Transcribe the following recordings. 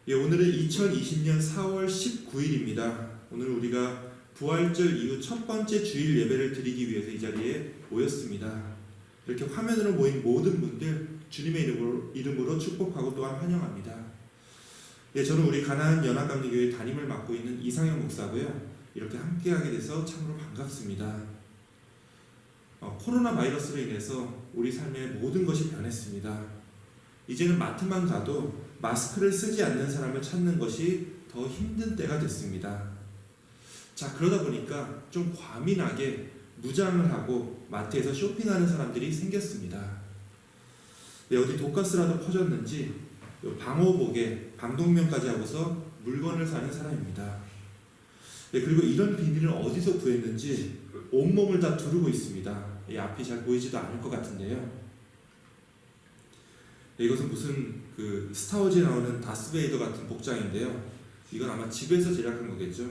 예, 오늘은 2020년 4월 19일입니다. 오늘 우리가 부활절 이후 첫 번째 주일 예배를 드리기 위해서 이 자리에 모였습니다. 이렇게 화면으로 모인 모든 분들 주님의 이름으로 축복하고 또한 환영합니다. 예, 저는 우리 가나안 연합감리교회 담임을 맡고 있는 이상현 목사고요. 이렇게 함께하게 돼서 참으로 반갑습니다. 코로나 바이러스로 인해서 우리 삶의 모든 것이 변했습니다. 이제는 마트만 가도 마스크를 쓰지 않는 사람을 찾는 것이 더 힘든 때가 됐습니다. 자, 그러다 보니까 좀 과민하게 무장을 하고 마트에서 쇼핑하는 사람들이 생겼습니다. 네, 어디 독가스라도 퍼졌는지 방호복에 방독면까지 하고서 물건을 사는 사람입니다. 네, 그리고 이런 비닐을 어디서 구했는지 온몸을 다 두르고 있습니다. 이 앞이 잘 보이지도 않을 것 같은데요. 네, 이것은 무슨 스타워즈에 나오는 다스베이더 같은 복장인데요. 이건 아마 집에서 제작한 거겠죠.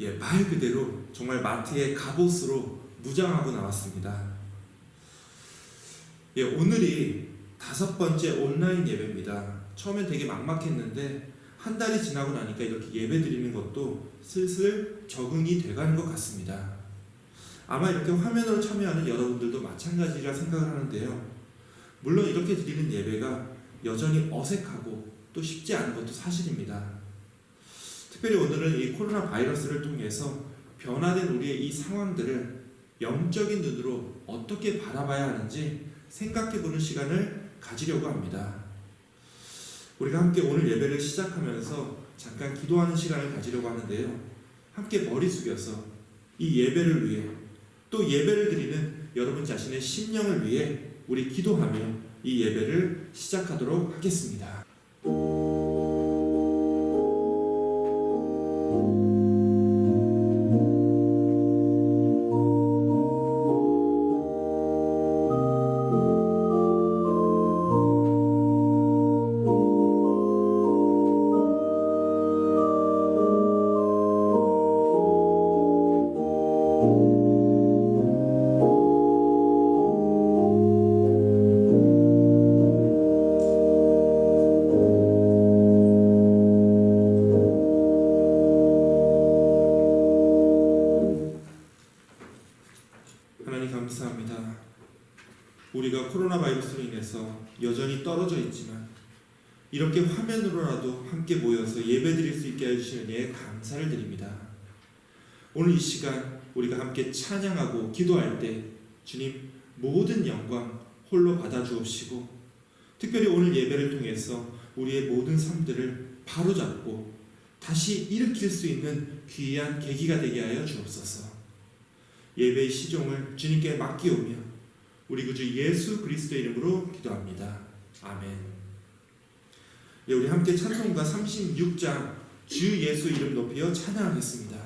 예, 말 그대로 정말 마트에 갑옷으로 무장하고 나왔습니다. 예, 오늘이 5번째 온라인 예배입니다. 처음엔 되게 막막했는데 한 달이 지나고 나니까 이렇게 예배 드리는 것도 슬슬 적응이 돼가는 것 같습니다. 아마 이렇게 화면으로 참여하는 여러분들도 마찬가지라 생각을 하는데요. 물론 이렇게 드리는 예배가 여전히 어색하고 또 쉽지 않은 것도 사실입니다. 특별히 오늘은 이 코로나 바이러스를 통해서 변화된 우리의 이 상황들을 영적인 눈으로 어떻게 바라봐야 하는지 생각해보는 시간을 가지려고 합니다. 우리가 함께 오늘 예배를 시작하면서 잠깐 기도하는 시간을 가지려고 하는데요. 함께 머리 숙여서 이 예배를 위해 또 예배를 드리는 여러분 자신의 심령을 위해 우리 기도하며 이 예배를 시작하도록 하겠습니다. 감사합니다. 우리가 코로나 바이러스로 인해서 여전히 떨어져 있지만 이렇게 화면으로라도 함께 모여서 예배 드릴 수 있게 해주시는 예 감사를 드립니다. 오늘 이 시간 우리가 함께 찬양하고 기도할 때 주님 모든 영광 홀로 받아 주옵시고 특별히 오늘 예배를 통해서 우리의 모든 삶들을 바로잡고 다시 일으킬 수 있는 귀한 계기가 되게 하여 주옵소서. 예배의 시종을 주님께 맡기오며 우리 구주 예수 그리스도의 이름으로 기도합니다. 아멘. 예, 우리 함께 찬송가 36장 주 예수 이름 높여 찬양하겠습니다.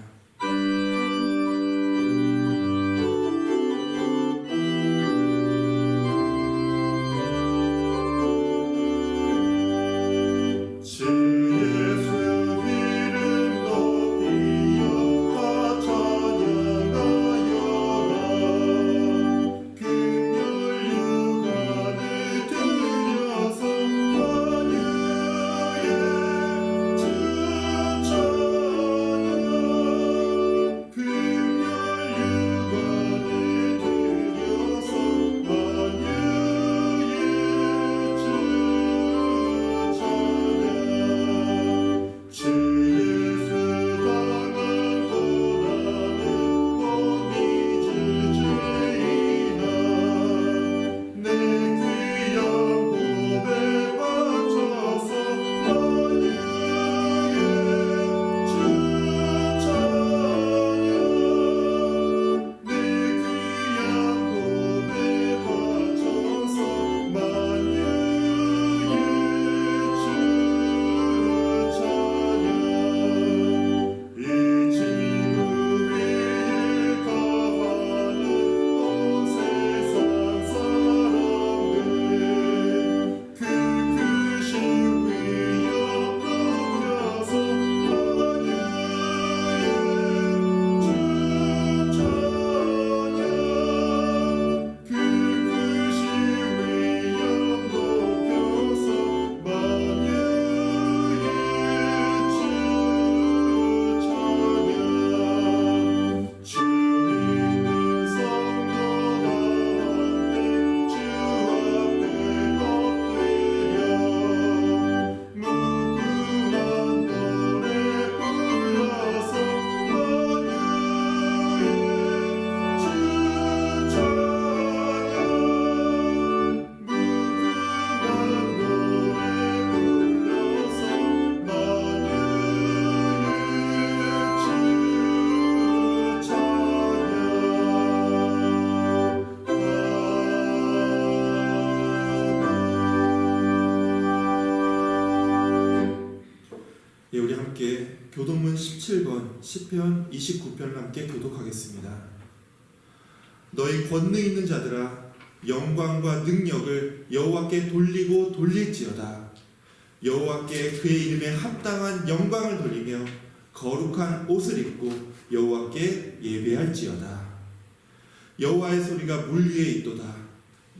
함께 교도문 17번 시편 29편을 함께 교독하겠습니다. 너희 권능 있는 자들아 영광과 능력을 여호와께 돌리고 돌릴지어다. 여호와께 그의 이름에 합당한 영광을 돌리며 거룩한 옷을 입고 여호와께 예배할지어다. 여호와의 소리가 물 위에 있도다.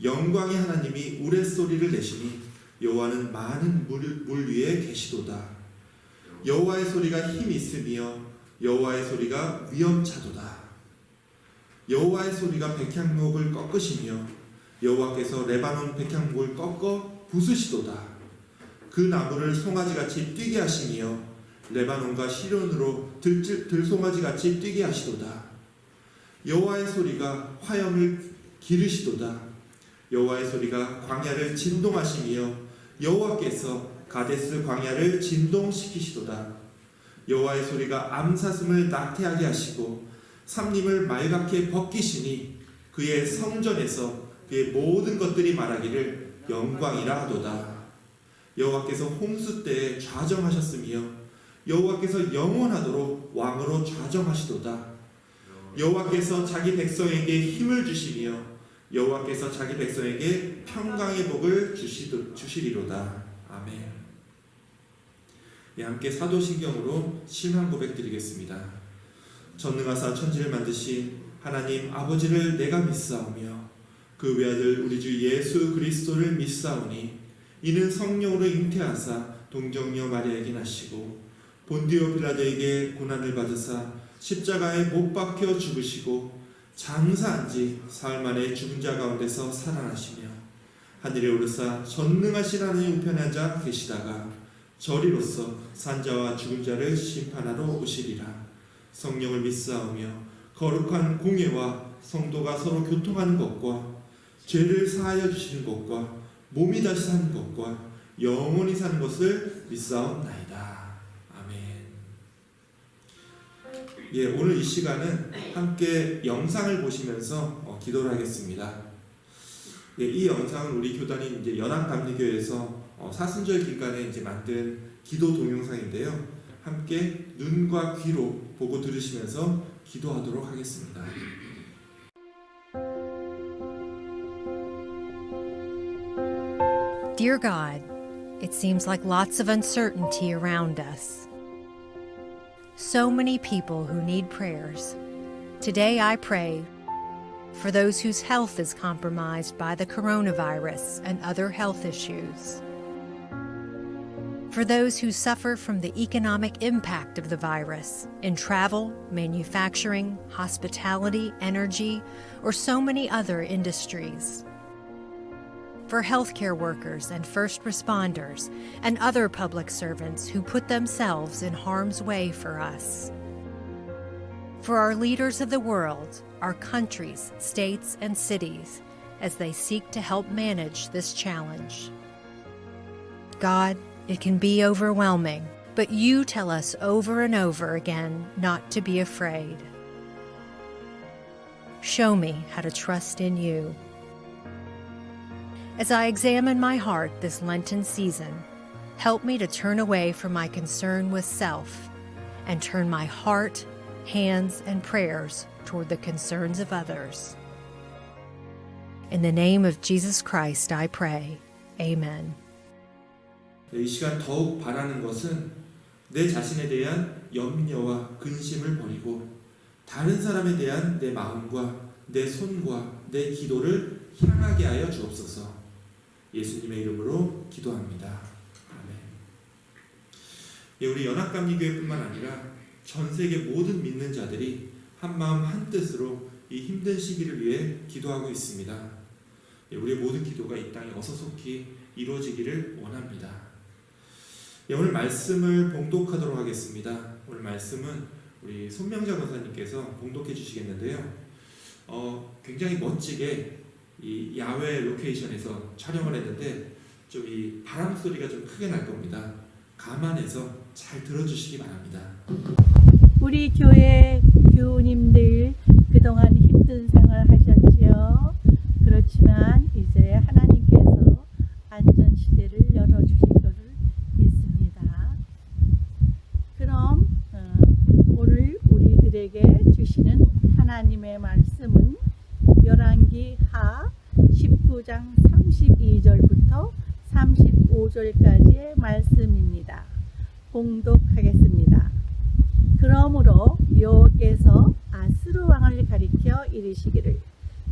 영광의 하나님이 우레소리를 내시니 여호와는 많은 물 위에 계시도다. 여호와의 소리가 힘 있으며 여호와의 소리가 위엄차도다. 여호와의 소리가 백향목을 꺾으시며 여호와께서 레바논 백향목을 꺾어 부수시도다. 그 나무를 송아지같이 뛰게 하시며 레바논과 시론으로 들송아지같이 뛰게 하시도다. 여호와의 소리가 화염을 기르시도다. 여호와의 소리가 광야를 진동하시며 여호와께서 가데스 광야를 진동시키시도다. 여호와의 소리가 암사슴을 나태하게 하시고 삼림을 말갛게 벗기시니 그의 성전에서 그의 모든 것들이 말하기를 영광이라 하도다. 여호와께서 홍수 때에 좌정하셨으며 여호와께서 영원하도록 왕으로 좌정하시도다. 여호와께서 자기 백성에게 힘을 주시며 여호와께서 자기 백성에게 평강의 복을 주시리로다. 아멘. 예, 함께 사도신경으로 신앙 고백 드리겠습니다. 전능하사 천지를 만드신 하나님 아버지를 내가 믿사오며 그 외아들 우리 주 예수 그리스도를 믿사오니 이는 성령으로 잉태하사 동정녀 마리아에게 나시고 본디오 빌라도에게 고난을 받으사 십자가에 못 박혀 죽으시고 장사한 지 사흘 만에 죽은 자 가운데서 살아나시며 하늘에 오르사 전능하신 하나님 우편에 앉아 계시다가 저리로서 산자와 죽은 자를 심판하러 오시리라. 성령을 믿사오며 거룩한 공예와 성도가 서로 교통하는 것과 죄를 사하여 주시는 것과 몸이 다시 사는 것과 영원히 사는 것을 믿사옵나이다. 아멘. 예, 오늘 이 시간은 함께 영상을 보시면서 기도를 하겠습니다. 예, 이 영상은 우리 교단인 이제 연합감리교회에서 사순절 기간에 이제 만든 기도 동영상인데요. 함께 눈과 귀로 보고 들으시면서 기도하도록 하겠습니다. Dear God, it seems like lots of uncertainty around us. So many people who need prayers. Today I pray for those whose health is compromised by the coronavirus and other health issues. For those who suffer from the economic impact of the virus in travel, manufacturing, hospitality, energy, or so many other industries. For healthcare workers and first responders and other public servants who put themselves in harm's way for us. For our leaders of the world, our countries, states, and cities, as they seek to help manage this challenge. God, it can be overwhelming, but you tell us over and over again not to be afraid. Show me how to trust in you. As I examine my heart this Lenten season, help me to turn away from my concern with self and turn my heart, hands, and prayers toward the concerns of others. In the name of Jesus Christ, I pray. Amen. 이 시간 더욱 바라는 것은 내 자신에 대한 염려와 근심을 버리고 다른 사람에 대한 내 마음과 내 손과 내 기도를 향하게 하여 주옵소서. 예수님의 이름으로 기도합니다. 아멘. 예, 우리 연합감리교회뿐만 아니라 전 세계 모든 믿는 자들이 한 마음 한 뜻으로 이 힘든 시기를 위해 기도하고 있습니다. 예, 우리의 모든 기도가 이 땅에 어서속히 이루어지기를 원합니다. 예, 오늘 말씀을 봉독하도록 하겠습니다. 오늘 말씀은 우리 손명자 권사님께서 봉독해 주시겠는데요. 굉장히 멋지게 이 야외 로케이션에서 촬영을 했는데 좀 이 바람 소리가 좀 크게 날 겁니다. 감안해서 잘 들어주시기 바랍니다. 우리 교회 교우님들 그동안 힘든 생활 하셨지요. 그렇지만 이제 하나님께서 안전 시대를 열어주실 것을 믿습니다. 그럼 5절까지의 말씀입니다. 봉독하겠습니다. 그러므로 여호와께서 아스루 왕을 가리켜 이르시기를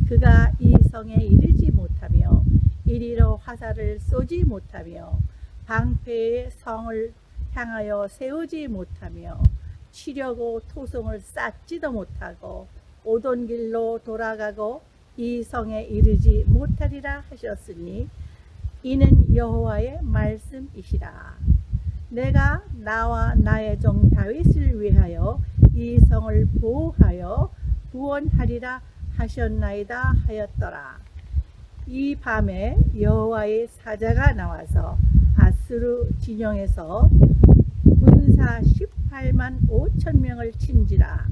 그가 이 성에 이르지 못하며 이리로 화살을 쏘지 못하며 방패의 성을 향하여 세우지 못하며 치려고 토성을 쌓지도 못하고 오던 길로 돌아가고 이 성에 이르지 못하리라 하셨으니 이는 여호와의 말씀이시라. 내가 나와 나의 종 다윗을 위하여 이 성을 보호하여 구원하리라 하셨나이다 하였더라. 이 밤에 여호와의 사자가 나와서 아스루 진영에서 군사 18만 5천 명을 친지라.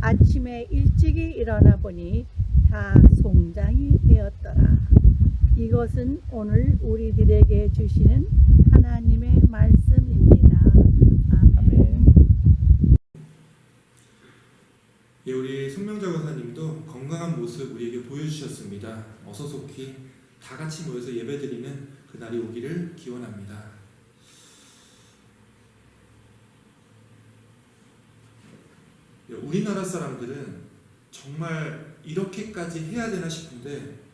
아침에 일찍이 일어나 보니 다 송장이 되었더라. 이것은 오늘 우리들에게 주시는 하나님의 말씀입니다. 아멘. 예, 우리 송명자 권사님도 건강한 모습 우리에게 보여주셨습니다. 어서 속히 다 같이 모여서 예배드리는 그날이 오기를 기원합니다. 예, 우리나라 사람들은 정말 이렇게까지 해야 되나 싶은데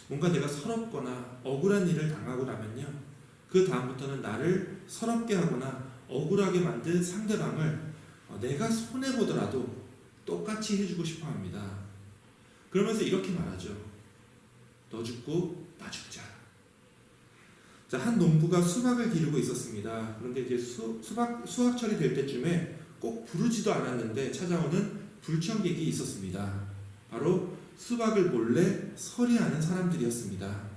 뭔가 내가 서럽거나 억울한 일을 당하고 나면요, 그 다음부터는 나를 서럽게 하거나 억울하게 만든 상대방을 내가 손해보더라도 똑같이 해주고 싶어 합니다. 그러면서 이렇게 말하죠. 너 죽고 나 죽자. 자, 한 농부가 수박을 기르고 있었습니다. 그런데 이제 수확철이 될 때쯤에 꼭 부르지도 않았는데 찾아오는 불청객이 있었습니다. 바로 수박을 몰래 서리하는 사람들이었습니다.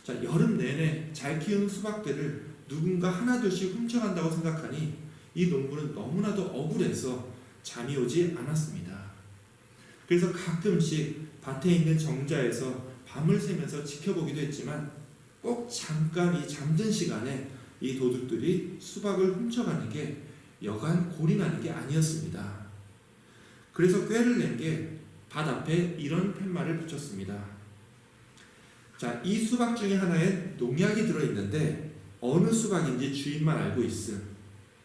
자, 여름 내내 잘 키운 수박들을 누군가 하나둘씩 훔쳐간다고 생각하니 이 농부는 너무나도 억울해서 잠이 오지 않았습니다. 그래서 가끔씩 밭에 있는 정자에서 밤을 새면서 지켜보기도 했지만 꼭 잠깐 이 잠든 시간에 이 도둑들이 수박을 훔쳐가는 게 여간 골이 나는 게 아니었습니다. 그래서 꾀를 낸 게 밭 앞에 이런 팻말을 붙였습니다. 자, 이 수박 중에 하나에 농약이 들어있는데 어느 수박인지 주인만 알고 있음.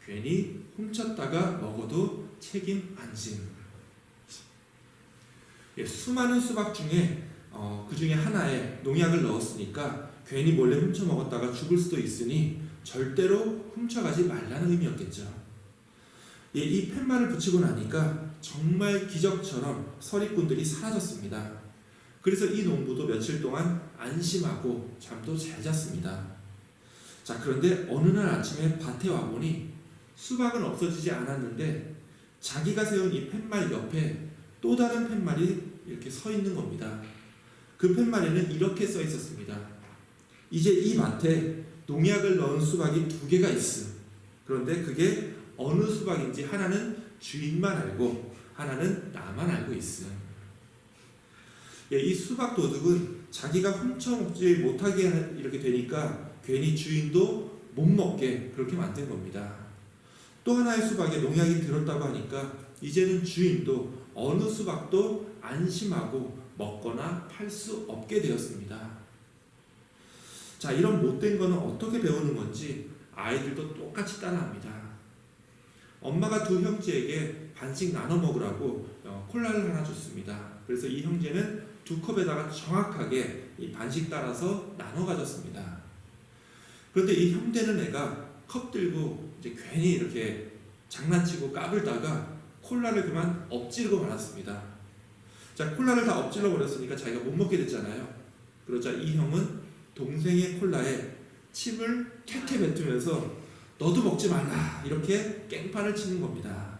괜히 훔쳤다가 먹어도 책임 안 짐. 예, 수많은 수박 중에 그 중에 하나에 농약을 넣었으니까 괜히 몰래 훔쳐 먹었다가 죽을 수도 있으니 절대로 훔쳐가지 말라는 의미였겠죠. 예, 이 팻말을 붙이고 나니까 정말 기적처럼 서리꾼들이 사라졌습니다. 그래서 이 농부도 며칠 동안 안심하고 잠도 잘 잤습니다. 자, 그런데 어느 날 아침에 밭에 와보니 수박은 없어지지 않았는데 자기가 세운 이 팻말 옆에 또 다른 팻말이 이렇게 서 있는 겁니다. 그 팻말에는 이렇게 써 있었습니다. 이제 이 밭에 농약을 넣은 수박이 2개가 있음. 그런데 그게 어느 수박인지 하나는 주인만 알고 하나는 나만 알고 있음. 예, 이 수박 도둑은 자기가 훔쳐먹지 못하게 이렇게 되니까 괜히 주인도 못 먹게 그렇게 만든 겁니다. 또 하나의 수박에 농약이 들었다고 하니까 이제는 주인도 어느 수박도 안심하고 먹거나 팔 수 없게 되었습니다. 자, 이런 못된 거는 어떻게 배우는 건지 아이들도 똑같이 따라합니다. 엄마가 두 형제에게 반씩 나눠 먹으라고 콜라를 하나 줬습니다. 그래서 이 형제는 2컵에다가 정확하게 이 반씩 따라서 나눠 가졌습니다. 그런데 이 형제는 애가 컵 들고 이제 괜히 이렇게 장난치고 까불다가 콜라를 그만 엎지르고 말았습니다. 자, 콜라를 다 엎질러 버렸으니까 자기가 못 먹게 됐잖아요. 그러자 이 형은 동생의 콜라에 침을 퇴퇴 뱉으면서 너도 먹지 말라 이렇게 깽판을 치는 겁니다.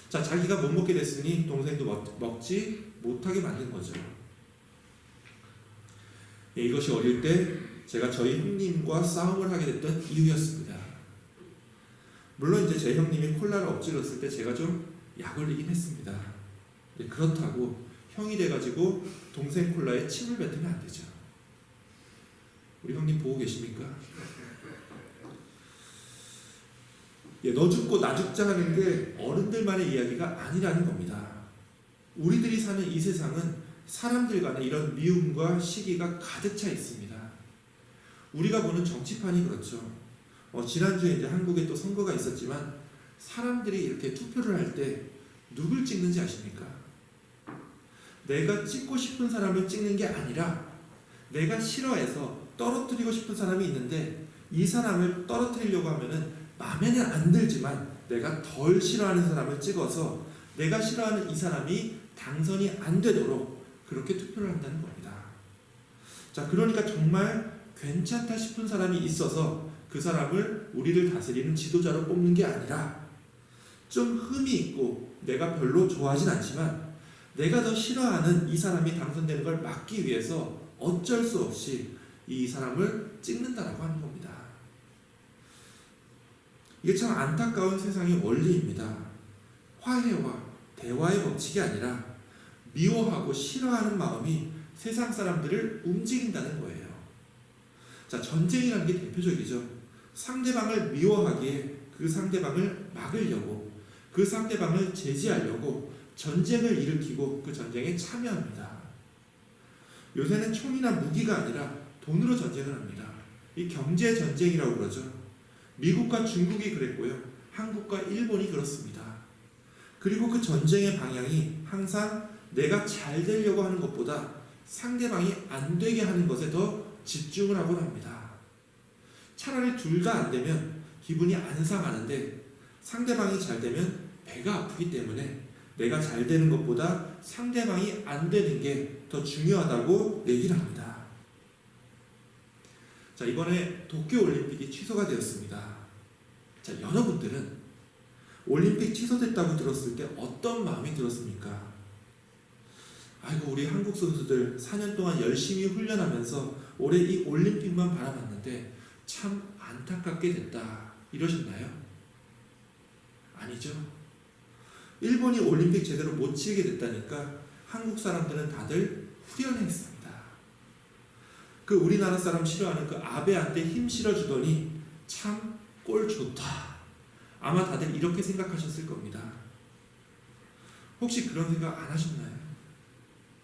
자, 자기가 못 먹게 됐으니 동생도 먹지 못하게 만든 거죠. 예, 이것이 어릴 때 제가 저희 형님과 싸움을 하게 됐던 이유였습니다. 물론 이제 제 형님이 콜라를 엎질렀을 때 제가 좀 약올리긴 했습니다. 그렇다고 형이 돼가지고 동생 콜라에 침을 뱉으면 안 되죠. 우리 형님 보고 계십니까? 예, 너 죽고 나 죽자 하는 게 어른들만의 이야기가 아니라는 겁니다. 우리들이 사는 이 세상은 사람들 간의 이런 미움과 시기가 가득 차 있습니다. 우리가 보는 정치판이 그렇죠. 지난주에 이제 한국에 또 선거가 있었지만 사람들이 이렇게 투표를 할 때 누굴 찍는지 아십니까? 내가 찍고 싶은 사람을 찍는 게 아니라 내가 싫어해서 떨어뜨리고 싶은 사람이 있는데 이 사람을 떨어뜨리려고 하면은 마음에는 안 들지만 내가 덜 싫어하는 사람을 찍어서 내가 싫어하는 이 사람이 당선이 안 되도록 그렇게 투표를 한다는 겁니다. 자, 그러니까 정말 괜찮다 싶은 사람이 있어서 그 사람을 우리를 다스리는 지도자로 뽑는 게 아니라 좀 흠이 있고 내가 별로 좋아하진 않지만 내가 더 싫어하는 이 사람이 당선되는 걸 막기 위해서 어쩔 수 없이 이 사람을 찍는다라고 하는 겁니다. 이게 참 안타까운 세상의 원리입니다. 화해와 대화의 법칙이 아니라 미워하고 싫어하는 마음이 세상 사람들을 움직인다는 거예요. 자, 전쟁이라는 게 대표적이죠. 상대방을 미워하기에 그 상대방을 막으려고, 그 상대방을 제지하려고 전쟁을 일으키고 그 전쟁에 참여합니다. 요새는 총이나 무기가 아니라 돈으로 전쟁을 합니다. 이 경제 전쟁이라고 그러죠. 미국과 중국이 그랬고요. 한국과 일본이 그렇습니다. 그리고 그 전쟁의 방향이 항상 내가 잘 되려고 하는 것보다 상대방이 안 되게 하는 것에 더 집중을 하곤 합니다. 차라리 둘 다 안 되면 기분이 안 상하는데 상대방이 잘 되면 배가 아프기 때문에 내가 잘 되는 것보다 상대방이 안 되는 게 더 중요하다고 얘기를 합니다. 자, 이번에 도쿄올림픽이 취소가 되었습니다. 자, 여러분들은 올림픽 취소됐다고 들었을 때 어떤 마음이 들었습니까? 아이고, 우리 한국 선수들 4년 동안 열심히 훈련하면서 올해 이 올림픽만 바라봤는데 참 안타깝게 됐다, 이러셨나요? 아니죠. 일본이 올림픽 제대로 못 치게 됐다니까 한국 사람들은 다들 후련했습니다. 그 우리나라 사람 싫어하는 그 아베한테 힘 실어주더니 참 꼴 좋다. 아마 다들 이렇게 생각하셨을 겁니다. 혹시 그런 생각 안 하셨나요?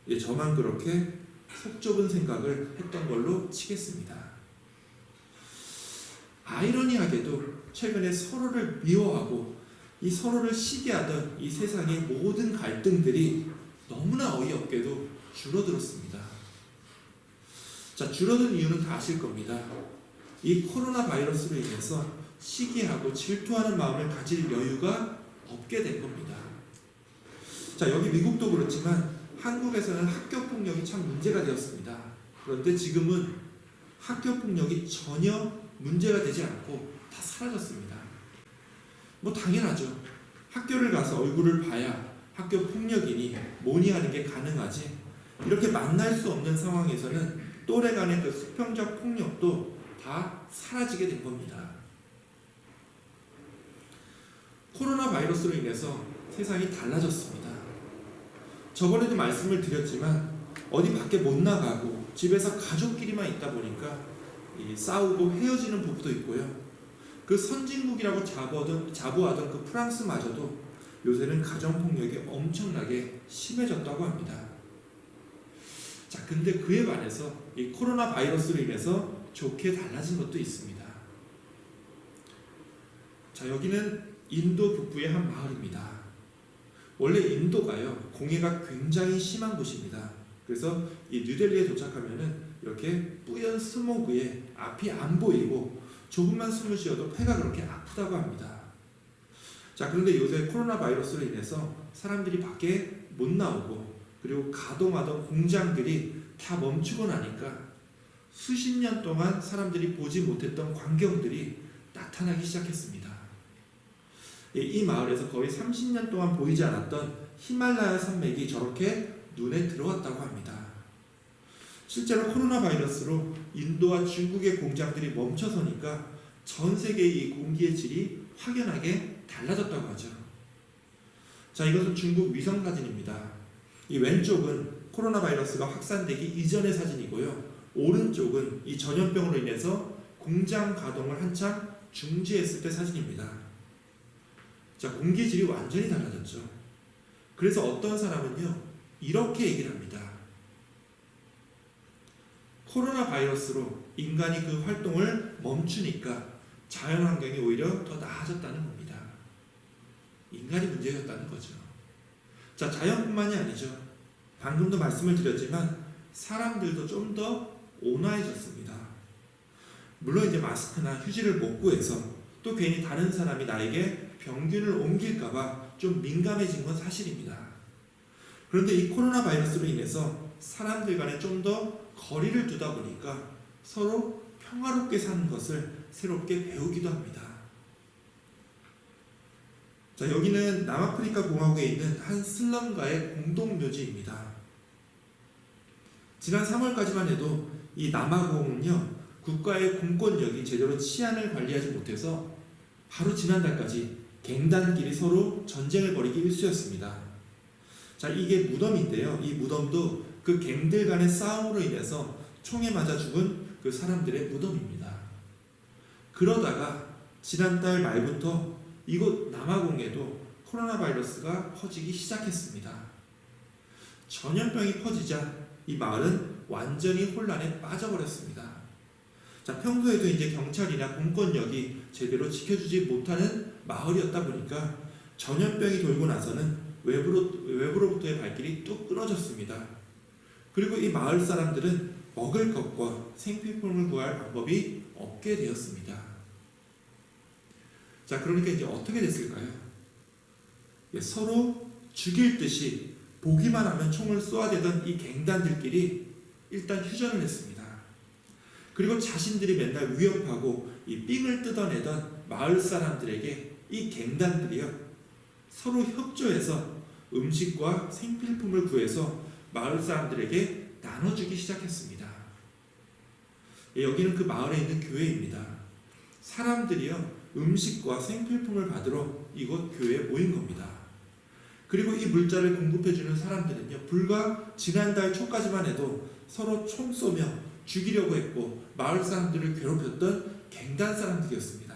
예, 저만 그렇게 속 좁은 생각을 했던 걸로 치겠습니다. 아이러니하게도 최근에 서로를 미워하고 이 서로를 시기하던 이 세상의 모든 갈등들이 너무나 어이없게도 줄어들었습니다. 자, 줄어든 이유는 다 아실 겁니다. 이 코로나 바이러스로 인해서 시기하고 질투하는 마음을 가질 여유가 없게 된 겁니다. 자, 여기 미국도 그렇지만 한국에서는 학교폭력이 참 문제가 되었습니다. 그런데 지금은 학교폭력이 전혀 문제가 되지 않고 다 사라졌습니다. 뭐 당연하죠. 학교를 가서 얼굴을 봐야 학교 폭력이니 뭐니 하는 게 가능하지. 이렇게 만날 수 없는 상황에서는 또래 간의 그 수평적 폭력도 다 사라지게 된 겁니다. 코로나 바이러스로 인해서 세상이 달라졌습니다. 저번에도 말씀을 드렸지만 어디 밖에 못 나가고 집에서 가족끼리만 있다 보니까 싸우고 헤어지는 부부도 있고요. 그 선진국이라고 자부하던 그 프랑스마저도 요새는 가정폭력이 엄청나게 심해졌다고 합니다. 자, 근데 그에 반해서 이 코로나 바이러스로 인해서 좋게 달라진 것도 있습니다. 자, 여기는 인도 북부의 한 마을입니다. 원래 인도가요, 공해가 굉장히 심한 곳입니다. 그래서 이 뉴델리에 도착하면은 이렇게 뿌연 스모그에 앞이 안 보이고 조금만 숨을 쉬어도 폐가 그렇게 아프다고 합니다. 자, 그런데 요새 코로나 바이러스로 인해서 사람들이 밖에 못 나오고 그리고 가동하던 공장들이 다 멈추고 나니까 수십 년 동안 사람들이 보지 못했던 광경들이 나타나기 시작했습니다. 이 마을에서 거의 30년 동안 보이지 않았던 히말라야 산맥이 저렇게 눈에 들어왔다고 합니다. 실제로 코로나 바이러스로 인도와 중국의 공장들이 멈춰서니까 전 세계의 이 공기의 질이 확연하게 달라졌다고 하죠. 자, 이것은 중국 위성 사진입니다. 이 왼쪽은 코로나 바이러스가 확산되기 이전의 사진이고요. 오른쪽은 이 전염병으로 인해서 공장 가동을 한참 중지했을 때 사진입니다. 자, 공기의 질이 완전히 달라졌죠. 그래서 어떤 사람은요, 이렇게 얘기를 합니다. 코로나 바이러스로 인간이 그 활동을 멈추니까 자연 환경이 오히려 더 나아졌다는 겁니다. 인간이 문제였다는 거죠. 자, 자연뿐만이 아니죠. 방금도 말씀을 드렸지만 사람들도 좀 더 온화해졌습니다. 물론 이제 마스크나 휴지를 못 구해서 또 괜히 다른 사람이 나에게 병균을 옮길까봐 좀 민감해진 건 사실입니다. 그런데 이 코로나 바이러스로 인해서 사람들 간에 좀 더 거리를 두다 보니까 서로 평화롭게 사는 것을 새롭게 배우기도 합니다. 자, 여기는 남아프리카 공화국에 있는 한 슬럼가의 공동묘지입니다. 지난 3월까지만 해도 이 남아공은요, 국가의 공권력이 제대로 치안을 관리하지 못해서 바로 지난달까지 갱단끼리 서로 전쟁을 벌이기 일쑤였습니다. 자, 이게 무덤인데요. 이 무덤도 그 갱들 간의 싸움으로 인해서 총에 맞아 죽은 그 사람들의 무덤입니다. 그러다가 지난달 말부터 이곳 남아공에도 코로나 바이러스가 퍼지기 시작했습니다. 전염병이 퍼지자 이 마을은 완전히 혼란에 빠져버렸습니다. 자, 평소에도 이제 경찰이나 공권력이 제대로 지켜주지 못하는 마을이었다 보니까 전염병이 돌고 나서는 외부로부터의 발길이 뚝 끊어졌습니다. 그리고 이 마을 사람들은 먹을 것과 생필품을 구할 방법이 없게 되었습니다. 자, 그러니까 이제 어떻게 됐을까요? 서로 죽일 듯이 보기만 하면 총을 쏘아대던 이 갱단들끼리 일단 휴전을 했습니다. 그리고 자신들이 맨날 위협하고 이 삥을 뜯어내던 마을 사람들에게 이 갱단들이요, 서로 협조해서 음식과 생필품을 구해서 마을 사람들에게 나눠주기 시작했습니다. 여기는 그 마을에 있는 교회입니다. 사람들이요, 음식과 생필품을 받으러 이곳 교회에 모인 겁니다. 그리고 이 물자를 공급해주는 사람들은요, 불과 지난달 초까지만 해도 서로 총 쏘며 죽이려고 했고 마을 사람들을 괴롭혔던 갱단 사람들이었습니다.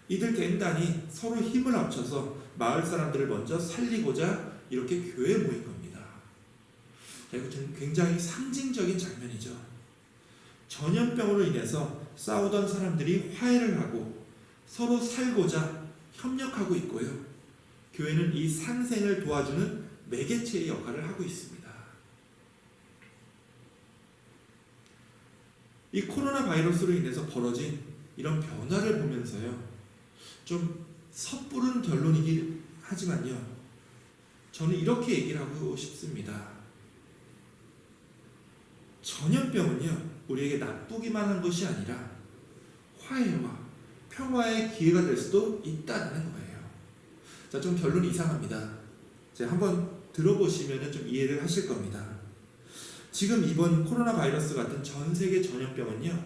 이들 갱단이 서로 힘을 합쳐서 마을 사람들을 먼저 살리고자 이렇게 교회에 모인 겁니다. 이거 굉장히 상징적인 장면이죠. 전염병으로 인해서 싸우던 사람들이 화해를 하고 서로 살고자 협력하고 있고요. 교회는 이 상생을 도와주는 매개체의 역할을 하고 있습니다. 이 코로나 바이러스로 인해서 벌어진 이런 변화를 보면서요, 좀 섣부른 결론이긴 하지만요, 저는 이렇게 얘기를 하고 싶습니다. 전염병은요, 우리에게 나쁘기만 한 것이 아니라 화해와 평화의 기회가 될 수도 있다는 거예요. 자, 좀 결론이 이상합니다. 제가 한번 들어보시면 좀 이해를 하실 겁니다. 지금 이번 코로나 바이러스 같은 전 세계 전염병은요,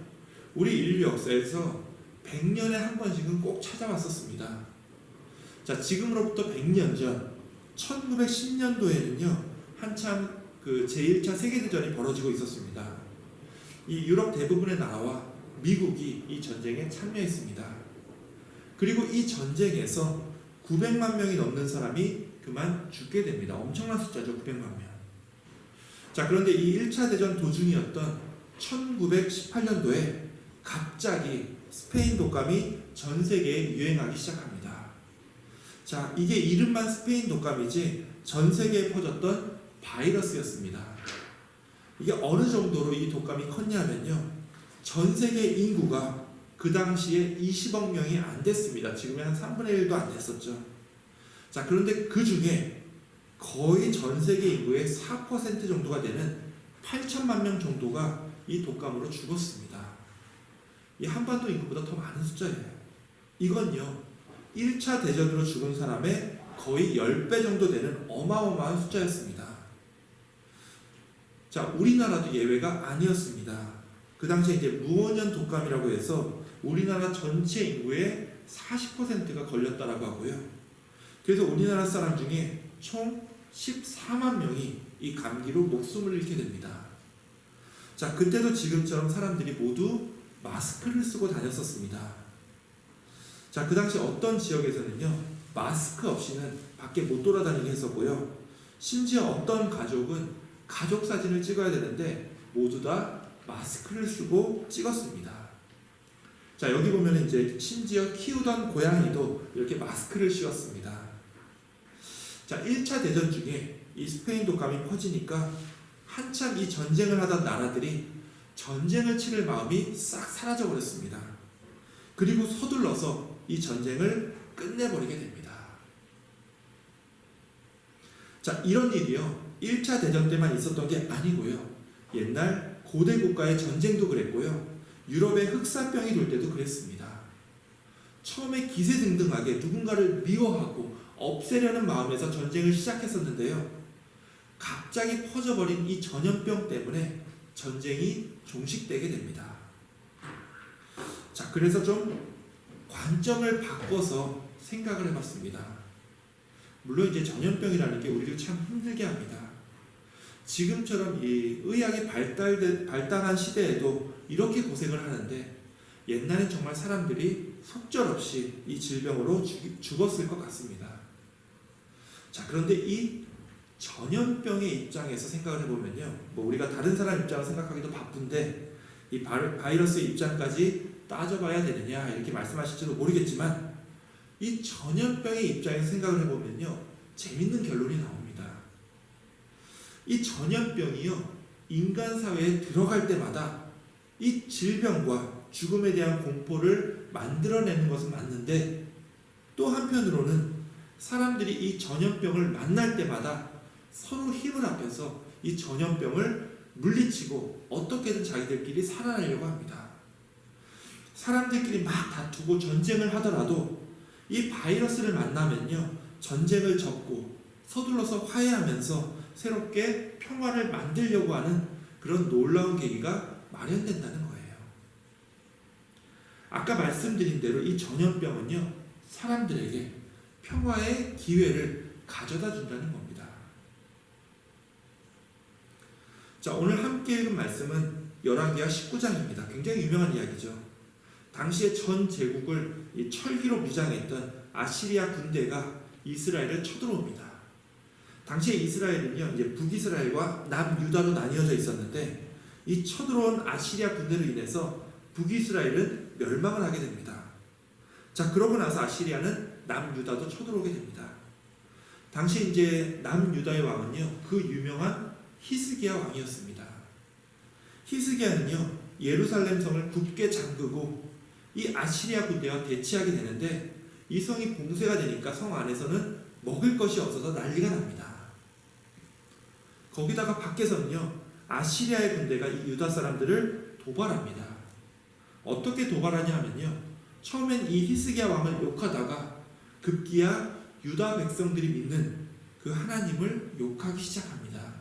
우리 인류 역사에서 100년에 한 번씩은 꼭 찾아왔었습니다. 자, 지금으로부터 100년 전 1910년도에는요, 한참 그 제1차 세계대전이 벌어지고 있었습니다. 이 유럽 대부분의 나라와 미국이 이 전쟁에 참여했습니다. 그리고 이 전쟁에서 900만 명이 넘는 사람이 그만 죽게 됩니다. 엄청난 숫자죠, 900만 명. 자, 그런데 이 1차 대전 도중이었던 1918년도에 갑자기 스페인 독감이 전 세계에 유행하기 시작합니다. 자, 이게 이름만 스페인 독감이지 전 세계에 퍼졌던 바이러스였습니다. 이게 어느 정도로 이 독감이 컸냐면요, 전 세계 인구가 그 당시에 20억 명이 안 됐습니다. 지금의 한 3분의 1도 안 됐었죠. 자, 그런데 그 중에 거의 전 세계 인구의 4% 정도가 되는 8천만 명 정도가 이 독감으로 죽었습니다. 이 한반도 인구보다 더 많은 숫자예요. 이건요, 1차 대전으로 죽은 사람의 거의 10배 정도 되는 어마어마한 숫자였습니다. 자, 우리나라도 예외가 아니었습니다. 그 당시에 이제 무원년 독감이라고 해서 우리나라 전체 인구의 40%가 걸렸다라고 하고요. 그래서 우리나라 사람 중에 총 14만 명이 이 감기로 목숨을 잃게 됩니다. 자, 그때도 지금처럼 사람들이 모두 마스크를 쓰고 다녔었습니다. 자, 그 당시 어떤 지역에서는요, 마스크 없이는 밖에 못 돌아다니게 했었고요. 심지어 어떤 가족은 가족 사진을 찍어야 되는데 모두 다 마스크를 쓰고 찍었습니다. 자, 여기 보면 이제 심지어 키우던 고양이도 이렇게 마스크를 씌웠습니다. 자, 1차 대전 중에 이 스페인 독감이 퍼지니까 한참 이 전쟁을 하던 나라들이 전쟁을 치를 마음이 싹 사라져 버렸습니다. 그리고 서둘러서 이 전쟁을 끝내버리게 됩니다. 자, 이런 일이요, 1차 대전 때만 있었던 게 아니고요, 옛날 고대 국가의 전쟁도 그랬고요, 유럽의 흑사병이 돌 때도 그랬습니다. 처음에 기세등등하게 누군가를 미워하고 없애려는 마음에서 전쟁을 시작했었는데요, 갑자기 퍼져버린 이 전염병 때문에 전쟁이 종식되게 됩니다. 자, 그래서 좀 관점을 바꿔서 생각을 해봤습니다. 물론 이제 전염병이라는 게 우리를 참 힘들게 합니다. 지금처럼 이 의학이 발달한 시대에도 이렇게 고생을 하는데, 옛날엔 정말 사람들이 속절없이 이 질병으로 죽었을 것 같습니다. 자, 그런데 이 전염병의 입장에서 생각을 해보면요, 뭐 우리가 다른 사람 입장을 생각하기도 바쁜데 이 바이러스의 입장까지 따져봐야 되느냐 이렇게 말씀하실지도 모르겠지만, 이 전염병의 입장에서 생각을 해보면요, 재밌는 결론이 나옵니다. 이 전염병이요, 인간 사회에 들어갈 때마다 이 질병과 죽음에 대한 공포를 만들어내는 것은 맞는데, 또 한편으로는 사람들이 이 전염병을 만날 때마다 서로 힘을 합해서 이 전염병을 물리치고 어떻게든 자기들끼리 살아나려고 합니다. 사람들끼리 막 다투고 전쟁을 하더라도 이 바이러스를 만나면요, 전쟁을 접고 서둘러서 화해하면서 새롭게 평화를 만들려고 하는 그런 놀라운 계기가 마련된다는 거예요. 아까 말씀드린 대로 이 전염병은요, 사람들에게 평화의 기회를 가져다 준다는 겁니다. 자, 오늘 함께 읽은 말씀은 열왕기하 19장입니다. 굉장히 유명한 이야기죠. 당시에 전 제국을 이 철기로 무장했던 아시리아 군대가 이스라엘을 쳐들어옵니다. 당시에 이스라엘은요, 이제 북이스라엘과 남유다로 나뉘어져 있었는데, 이 쳐들어온 아시리아 군대로 인해서 북이스라엘은 멸망을 하게 됩니다. 자, 그러고 나서 아시리아는 남유다도 쳐들어오게 됩니다. 당시 이제 남유다의 왕은요, 그 유명한 히스기야 왕이었습니다. 히스기야는요, 예루살렘 성을 굳게 잠그고 이 아시리아 군대와 대치하게 되는데, 이 성이 봉쇄가 되니까 성 안에서는 먹을 것이 없어서 난리가 납니다. 거기다가 밖에서는요, 아시리아의 군대가 이 유다 사람들을 도발합니다. 어떻게 도발하냐 하면요, 처음엔 이 히스기야 왕을 욕하다가 급기야 유다 백성들이 믿는 그 하나님을 욕하기 시작합니다.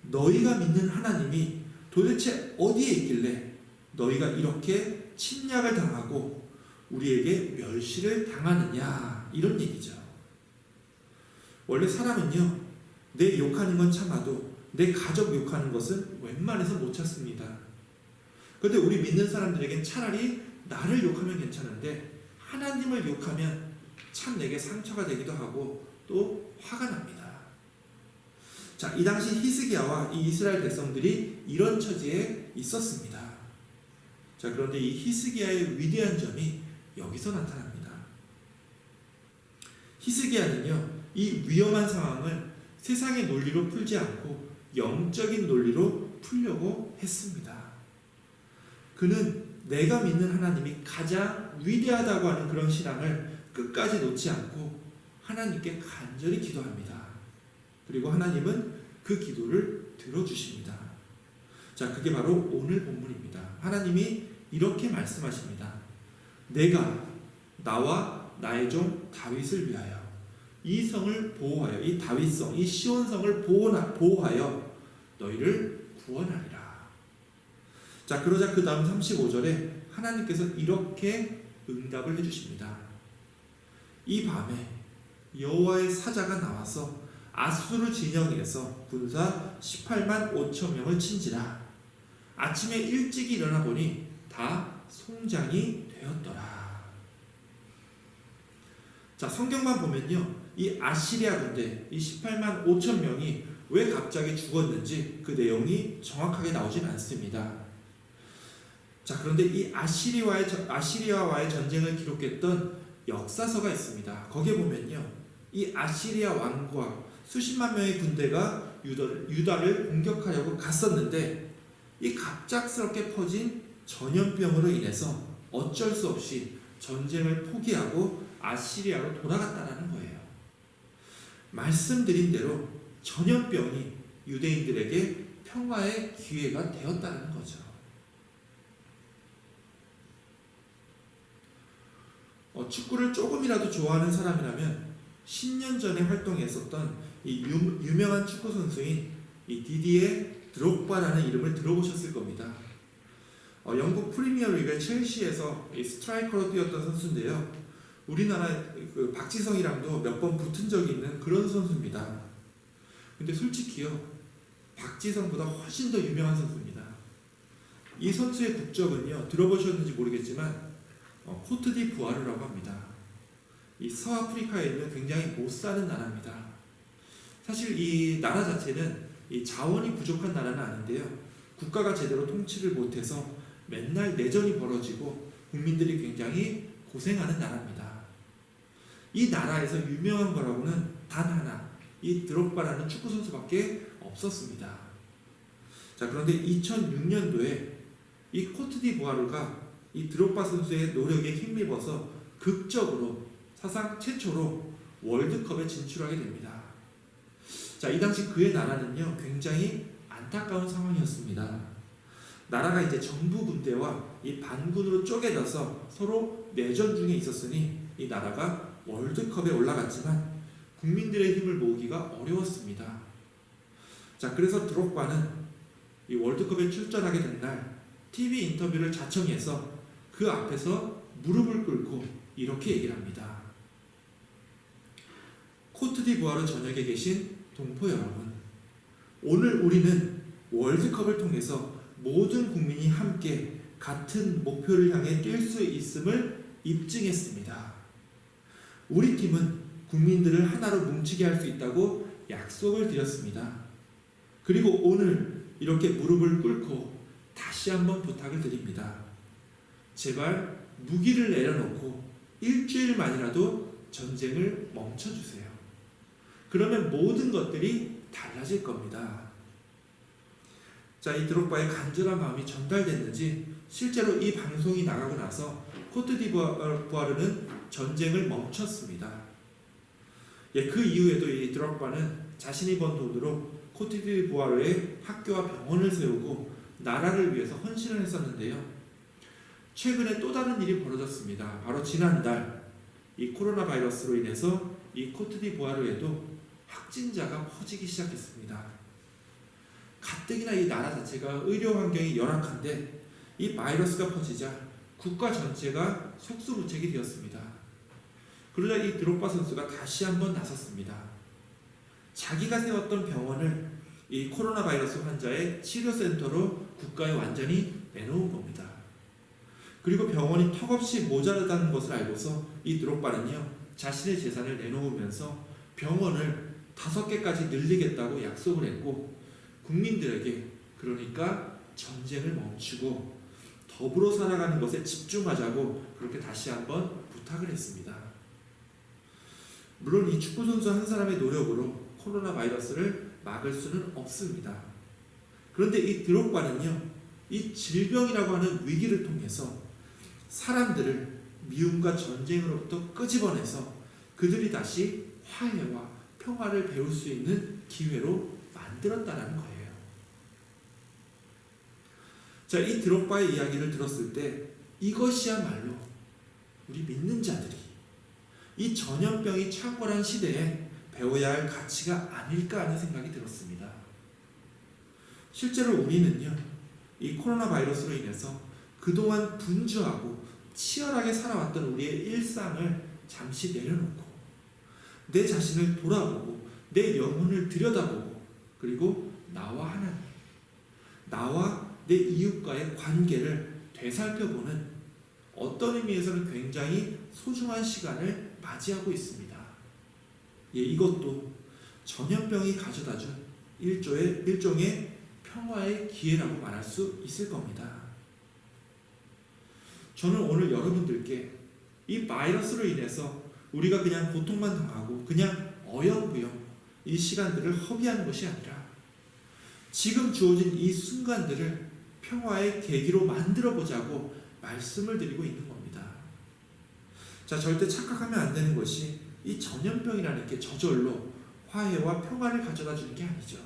너희가 믿는 하나님이 도대체 어디에 있길래 너희가 이렇게 침략을 당하고 우리에게 멸시를 당하느냐, 이런 얘기죠. 원래 사람은요, 내 욕하는 건 참아도 내 가족 욕하는 것은 웬만해서 못 참습니다. 그런데 우리 믿는 사람들에겐 차라리 나를 욕하면 괜찮은데 하나님을 욕하면 참 내게 상처가 되기도 하고 또 화가 납니다. 자, 이 당시 히스기야와 이 이스라엘 백성들이 이런 처지에 있었습니다. 자, 그런데 이 히스기야의 위대한 점이 여기서 나타납니다. 히스기야는요, 이 위험한 상황을 세상의 논리로 풀지 않고 영적인 논리로 풀려고 했습니다. 그는 내가 믿는 하나님이 가장 위대하다고 하는 그런 신앙을 끝까지 놓지 않고 하나님께 간절히 기도합니다. 그리고 하나님은 그 기도를 들어주십니다. 자, 그게 바로 오늘 본문입니다. 하나님이 이렇게 말씀하십니다. 내가 나와 나의 종 다윗을 위하여 이 성을 보호하여, 이 다윗성, 이 시온성을 보호하여 너희를 구원하리라. 자, 그러자 그 다음 35절에 하나님께서 이렇게 응답을 해주십니다. 이 밤에 여호와의 사자가 나와서 아수르 진영에서 군사 18만 5천 명을 친지라. 아침에 일찍 일어나 보니 다 송장이 되었더라. 자, 성경만 보면요, 이 아시리아 군대, 이 18만 5천 명이 왜 갑자기 죽었는지 그 내용이 정확하게 나오진 않습니다. 자, 그런데 이 아시리아와의 전쟁을 기록했던 역사서가 있습니다. 거기에 보면요, 이 아시리아 왕과 수십만 명의 군대가 유다를 공격하려고 갔었는데 이 갑작스럽게 퍼진 전염병으로 인해서 어쩔 수 없이 전쟁을 포기하고 아시리아로 돌아갔다는 거예요. 말씀드린 대로 전염병이 유대인들에게 평화의 기회가 되었다는 거죠. 축구를 조금이라도 좋아하는 사람이라면 10년 전에 활동했었던 이 유명한 축구 선수인 이 디디에 드록바라는 이름을 들어보셨을 겁니다. 영국 프리미어리그 첼시에서 이 스트라이커로 뛰었던 선수인데요. 우리나라 그 박지성이랑도 몇 번 붙은 적이 있는 그런 선수입니다. 근데 솔직히요, 박지성보다 훨씬 더 유명한 선수입니다. 이 선수의 국적은요, 들어보셨는지 모르겠지만 코트디부아르라고 합니다. 이 서아프리카에 있는 굉장히 못 사는 나라입니다. 사실 이 나라 자체는 이 자원이 부족한 나라는 아닌데요. 국가가 제대로 통치를 못해서 맨날 내전이 벌어지고 국민들이 굉장히 고생하는 나라입니다. 이 나라에서 유명한 거라고는 단 하나, 이 드록바라는 축구 선수밖에 없었습니다. 자, 그런데 2006년도에 이 코트디부아르가 이 드록바 선수의 노력에 힘입어서 극적으로 사상 최초로 월드컵에 진출하게 됩니다. 자, 이 당시 그의 나라는요, 굉장히 안타까운 상황이었습니다. 나라가 이제 정부 군대와 이 반군으로 쪼개져서 서로 내전 중에 있었으니 이 나라가 월드컵에 올라갔지만 국민들의 힘을 모으기가 어려웠습니다. 자, 그래서 드록바는 이 월드컵에 출전하게 된 날 TV 인터뷰를 자청해서 그 앞에서 무릎을 꿇고 이렇게 얘기를 합니다. 코트디부아르 전역에 계신 동포 여러분, 오늘 우리는 월드컵을 통해서 모든 국민이 함께 같은 목표를 향해 뛸 수 있음을 입증했습니다. 우리 팀은 국민들을 하나로 뭉치게 할 수 있다고 약속을 드렸습니다. 그리고 오늘 이렇게 무릎을 꿇고 다시 한번 부탁을 드립니다. 제발 무기를 내려놓고 일주일만이라도 전쟁을 멈춰주세요. 그러면 모든 것들이 달라질 겁니다. 자, 이 드록바의 간절한 마음이 전달됐는지 실제로 이 방송이 나가고 나서 코트디부아르는 전쟁을 멈췄습니다. 그 이후에도 이 드록바는 자신이 번 돈으로 코트디부아르에 학교와 병원을 세우고 나라를 위해서 헌신을 했었는데요. 최근에 또 다른 일이 벌어졌습니다. 바로 지난달 이 코로나 바이러스로 인해서 이 코트디부아르에도 확진자가 퍼지기 시작했습니다. 가뜩이나 이 나라 자체가 의료 환경이 열악한데 이 바이러스가 퍼지자 국가 전체가 속수무책이 되었습니다. 그러자 이 드록바 선수가 다시 한번 나섰습니다. 자기가 세웠던 병원을 이 코로나 바이러스 환자의 치료센터로 국가에 완전히 내놓은 겁니다. 그리고 병원이 턱없이 모자르다는 것을 알고서 이 드록바는요, 자신의 재산을 내놓으면서 병원을 5개까지 늘리겠다고 약속을 했고, 국민들에게, 그러니까 전쟁을 멈추고 더불어 살아가는 것에 집중하자고 그렇게 다시 한번 부탁을 했습니다. 물론 이 축구선수 한 사람의 노력으로 코로나 바이러스를 막을 수는 없습니다. 그런데 이 드록바는요, 이 질병이라고 하는 위기를 통해서 사람들을 미움과 전쟁으로부터 끄집어내서 그들이 다시 화해와 평화를 배울 수 있는 기회로 만들었다는 거예요. 자, 이 드록바의 이야기를 들었을 때 이것이야말로 우리 믿는 자들이 이 전염병이 창궐한 시대에 배워야 할 가치가 아닐까 하는 생각이 들었습니다. 실제로 우리는요, 이 코로나 바이러스로 인해서 그동안 분주하고 치열하게 살아왔던 우리의 일상을 잠시 내려놓고 내 자신을 돌아보고 내 영혼을 들여다보고 그리고 나와 하나님, 나와 내 이웃과의 관계를 되살펴보는 어떤 의미에서는 굉장히 소중한 시간을 맞이하고 있습니다. 이것도 전염병이 가져다준 일종의 평화의 기회라고 말할 수 있을 겁니다. 저는 오늘 여러분들께 이 바이러스로 인해서 우리가 그냥 고통만 당하고 그냥 어영부영 이 시간들을 허비하는 것이 아니라 지금 주어진 이 순간들을 평화의 계기로 만들어 보자고 말씀을 드리고 있는 겁니다. 자, 절대 착각하면 안 되는 것이 이 전염병이라는 게 저절로 화해와 평화를 가져다 주는 게 아니죠.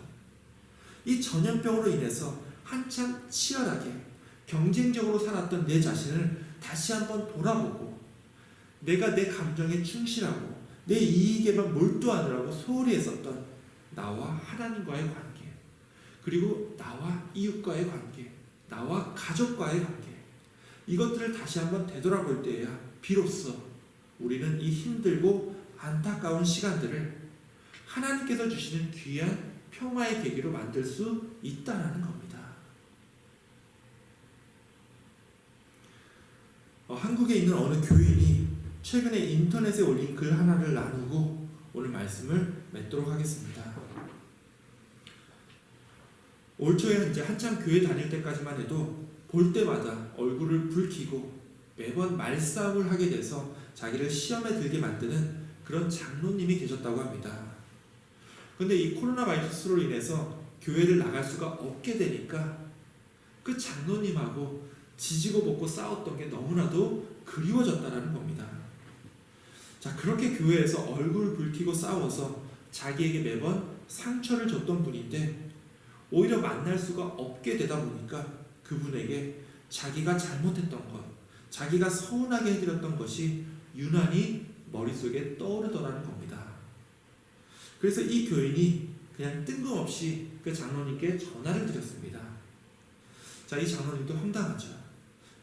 이 전염병으로 인해서 한참 치열하게 경쟁적으로 살았던 내 자신을 다시 한번 돌아보고 내가 내 감정에 충실하고 내 이익에만 몰두하느라고 소홀히 했었던 나와 하나님과의 관계, 그리고 나와 이웃과의 관계, 나와 가족과의 관계, 이것들을 다시 한번 되돌아볼 때에야 비로소 우리는 이 힘들고 안타까운 시간들을 하나님께서 주시는 귀한 평화의 계기로 만들 수 있다는 겁니다. 한국에 있는 어느 교인이 최근에 인터넷에 올린 글 하나를 나누고 오늘 말씀을 맺도록 하겠습니다. 올 초에 이제 한참 교회 다닐 때까지만 해도 볼 때마다 얼굴을 붉히고 매번 말싸움을 하게 돼서 자기를 시험에 들게 만드는 그런 장로님이 계셨다고 합니다. 근데 이 코로나 바이러스로 인해서 교회를 나갈 수가 없게 되니까 그 장로님하고 지지고 볶고 싸웠던 게 너무나도 그리워졌다는 겁니다. 자, 그렇게 교회에서 얼굴 붉히고 싸워서 자기에게 매번 상처를 줬던 분인데 오히려 만날 수가 없게 되다 보니까 그분에게 자기가 잘못했던 것, 자기가 서운하게 해드렸던 것이 유난히 머릿속에 떠오르더라는 겁니다. 그래서 이 교인이 그냥 뜬금없이 그 장로님께 전화를 드렸습니다. 자, 이 장로님도 황당하죠.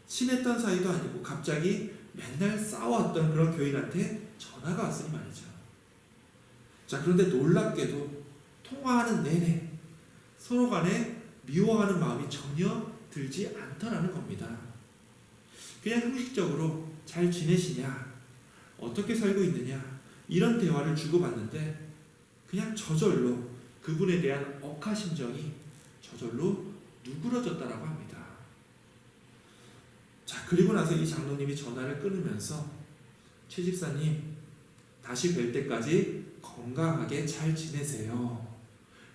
친했던 사이도 아니고 갑자기 맨날 싸워왔던 그런 교인한테 전화가 왔으니 말이죠. 자, 그런데 놀랍게도 통화하는 내내 서로 간에 미워하는 마음이 전혀 들지 않더라는 겁니다. 그냥 형식적으로 잘 지내시냐, 어떻게 살고 있느냐, 이런 대화를 주고받는데 그냥 저절로 그분에 대한 억하심정이 저절로 누그러졌다라고 합니다. 자, 그리고 나서 이 장로님이 전화를 끊으면서 최 집사님, 다시 뵐 때까지 건강하게 잘 지내세요,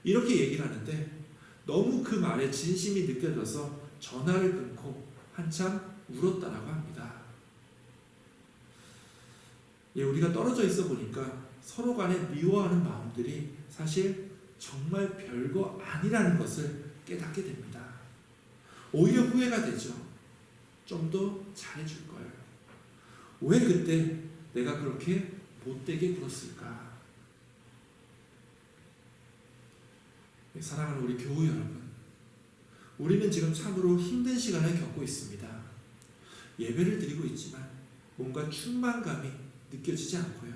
이렇게 얘기를 하는데 너무 그 말에 진심이 느껴져서 전화를 끊고 한참 울었다라고 합니다. 예, 우리가 떨어져 있어 보니까 서로 간에 미워하는 마음들이 사실 정말 별거 아니라는 것을 깨닫게 됩니다. 오히려 후회가 되죠. 좀 더 잘해줄 걸. 왜 그때 내가 그렇게 못되게 굴었을까? 사랑하는 우리 교우 여러분, 우리는 지금 참으로 힘든 시간을 겪고 있습니다. 예배를 드리고 있지만 뭔가 충만감이 느껴지지 않고요.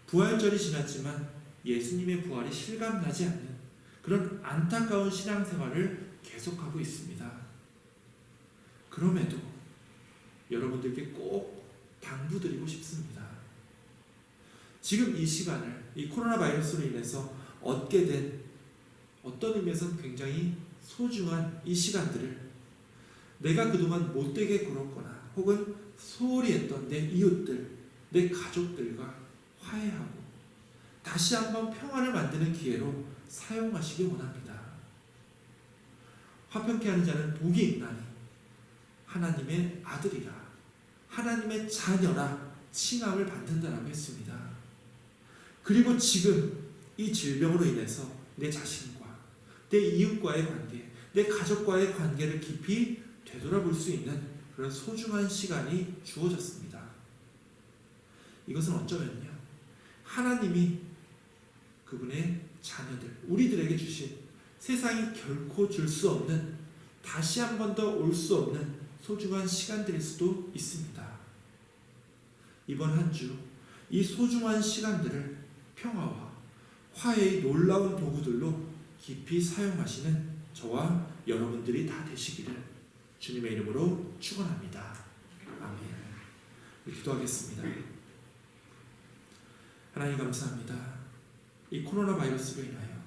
부활절이 지났지만 예수님의 부활이 실감나지 않는 그런 안타까운 신앙생활을 계속하고 있습니다. 그럼에도 여러분들께 꼭 당부드리고 싶습니다. 지금 이 시간을 이 코로나 바이러스로 인해서 얻게 된 어떤 의미에서는 굉장히 소중한 이 시간들을 내가 그동안 못되게 굴었거나 혹은 소홀히 했던 내 이웃들, 내 가족들과 화해하고 다시 한번 평화를 만드는 기회로 사용하시기 원합니다. 화평케 하는 자는 복이 있나니 하나님의 아들이라, 하나님의 자녀라 칭함을 받는다라고 했습니다. 그리고 지금 이 질병으로 인해서 내 자신과 내 이웃과의 관계, 내 가족과의 관계를 깊이 되돌아볼 수 있는 그런 소중한 시간이 주어졌습니다. 이것은 어쩌면요, 하나님이 그분의 자녀들, 우리들에게 주신 세상이 결코 줄 수 없는, 다시 한 번 더 올 수 없는 소중한 시간들일 수도 있습니다. 이번 한 주 이 소중한 시간들을 평화와 화해의 놀라운 도구들로 깊이 사용하시는 저와 여러분들이 다 되시기를 주님의 이름으로 축원합니다. 아멘. 기도하겠습니다. 하나님 감사합니다. 이 코로나 바이러스로 인하여